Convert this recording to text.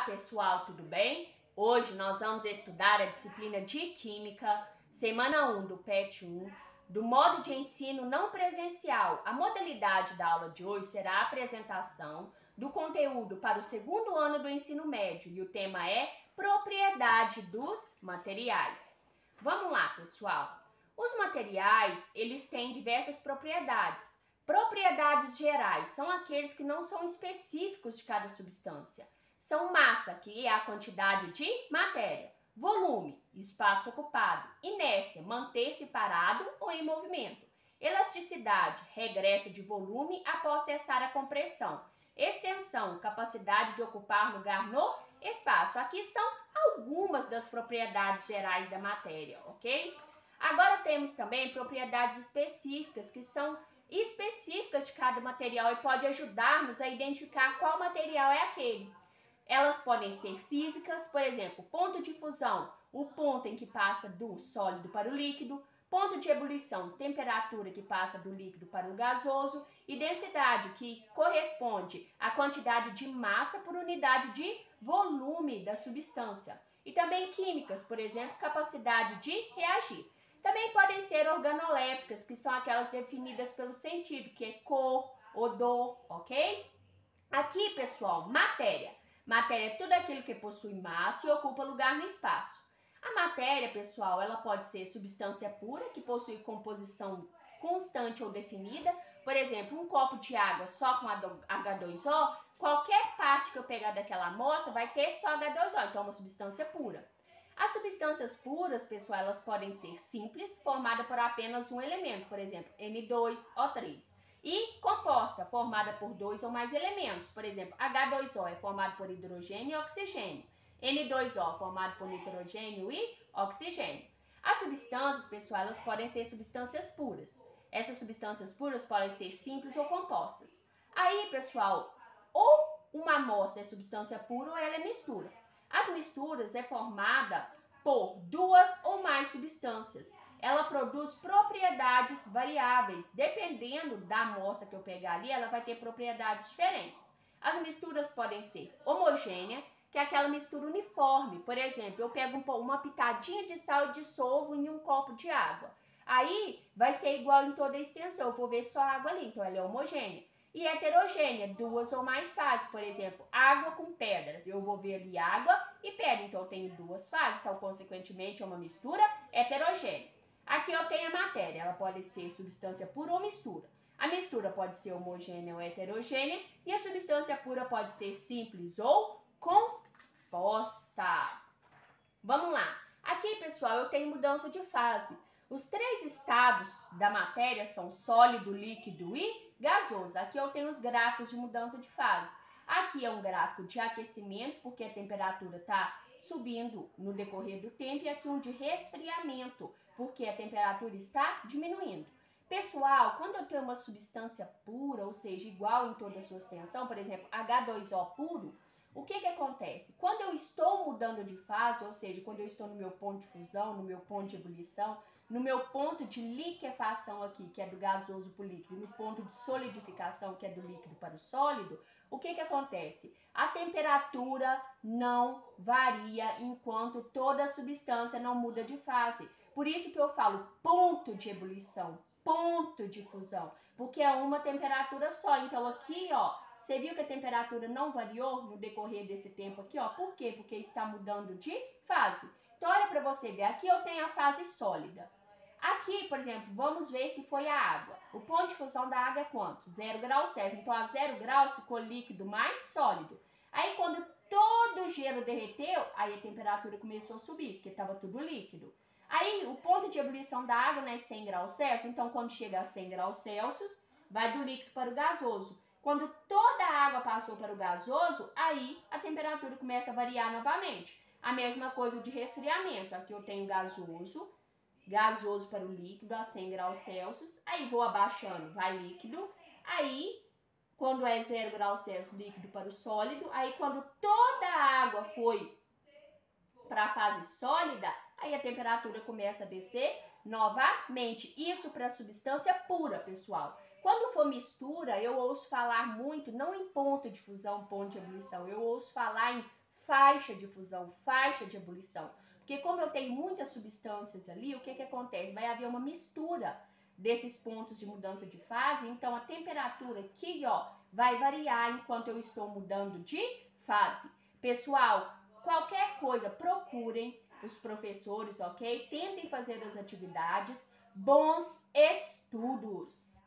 pessoal, tudo bem? Hoje nós vamos estudar a disciplina de Química, semana 1 do PET 1, do modo de ensino não presencial. A modalidade da aula de hoje será a apresentação do conteúdo para o segundo ano do ensino médio e o tema é propriedade dos materiais. Vamos lá, pessoal. Os materiais, eles têm diversas propriedades. Propriedades gerais são aqueles que não são específicos de cada substância. São massa, que é a quantidade de matéria, volume, espaço ocupado, inércia, manter-se parado ou em movimento, elasticidade, regresso de volume após cessar a compressão, extensão, capacidade de ocupar lugar no espaço. Aqui são algumas das propriedades gerais da matéria, ok? Agora temos também propriedades específicas, que são específicas de cada material e pode ajudar-nos a identificar qual material é aquele. Elas podem ser físicas, por exemplo, ponto de fusão, o ponto em que passa do sólido para o líquido, ponto de ebulição, temperatura que passa do líquido para o gasoso, e densidade, que corresponde à quantidade de massa por unidade de volume da substância. E também químicas, por exemplo, capacidade de reagir. Também podem ser organolépticas, que são aquelas definidas pelo sentido, que é cor, odor, ok? Aqui, pessoal, matéria. Matéria é tudo aquilo que possui massa e ocupa lugar no espaço. A matéria, pessoal, ela pode ser substância pura, que possui composição constante ou definida. Por exemplo, um copo de água só com H2O, qualquer parte que eu pegar daquela amostra vai ter só H2O, então é uma substância pura. As substâncias puras, pessoal, elas podem ser simples, formada por apenas um elemento, por exemplo, N2O3. E composta, formada por dois ou mais elementos, por exemplo, H2O é formado por hidrogênio e oxigênio, N2O formado por nitrogênio e oxigênio. As substâncias, pessoal, elas podem ser substâncias puras. Essas substâncias puras podem ser simples ou compostas. Aí, pessoal, ou uma amostra é substância pura ou ela é mistura. As misturas é formada por duas ou mais substâncias. Ela produz propriedades variáveis. Dependendo da amostra que eu pegar ali, ela vai ter propriedades diferentes. As misturas podem ser homogênea, que é aquela mistura uniforme. Por exemplo, eu pego uma pitadinha de sal e dissolvo em um copo de água. Aí vai ser igual em toda a extensão, eu vou ver só água ali, então ela é homogênea. E heterogênea, duas ou mais fases, por exemplo, água com pedras. Eu vou ver ali água e pedra, então eu tenho duas fases, então consequentemente é uma mistura heterogênea. Aqui eu tenho a matéria, ela pode ser substância pura ou mistura. A mistura pode ser homogênea ou heterogênea e a substância pura pode ser simples ou composta. Vamos lá. Aqui, pessoal, eu tenho mudança de fase. Os três estados da matéria são sólido, líquido e gasoso. Aqui eu tenho os gráficos de mudança de fase. Aqui é um gráfico de aquecimento, porque a temperatura está subindo no decorrer do tempo, e aqui um de resfriamento, porque a temperatura está diminuindo. Pessoal, quando eu tenho uma substância pura, ou seja, igual em toda a sua extensão, por exemplo, H2O puro, o que acontece? Quando eu estou mudando de fase, ou seja, quando eu estou no meu ponto de fusão, no meu ponto de ebulição, no meu ponto de liquefação aqui, que é do gasoso para o líquido, no ponto de solidificação, que é do líquido para o sólido, o que acontece? A temperatura não varia enquanto toda a substância não muda de fase. Por isso que eu falo ponto de ebulição, ponto de fusão, porque é uma temperatura só. Então aqui, ó, você viu que a temperatura não variou no decorrer desse tempo aqui, ó? Por quê? Porque está mudando de fase. Então, olha para você ver. Aqui eu tenho a fase sólida. Aqui, por exemplo, vamos ver que foi a água. O ponto de fusão da água é quanto? 0 graus Celsius. Então, a 0 graus ficou líquido mais sólido. Aí, quando todo o gelo derreteu, aí a temperatura começou a subir, porque estava tudo líquido. Aí, o ponto de ebulição da água, né, é 100 graus Celsius. Então, quando chega a 100 graus Celsius, vai do líquido para o gasoso. Quando toda a água passou para o gasoso, aí a temperatura começa a variar novamente. A mesma coisa de resfriamento. Aqui eu tenho gasoso para o líquido a 100 graus Celsius. Aí vou abaixando, vai líquido. Aí, quando é 0 graus Celsius, líquido para o sólido. Aí, quando toda a água foi para a fase sólida, aí a temperatura começa a descer novamente. Isso para a substância pura, pessoal. Quando for mistura, eu ouço falar muito, não em ponto de fusão, ponto de ebulição, eu ouço falar em faixa de fusão, faixa de ebulição. Porque como eu tenho muitas substâncias ali, o que acontece? Vai haver uma mistura desses pontos de mudança de fase, então a temperatura aqui, ó, vai variar enquanto eu estou mudando de fase. Pessoal, qualquer coisa, procurem os professores, ok? Tentem fazer as atividades. Bons estudos!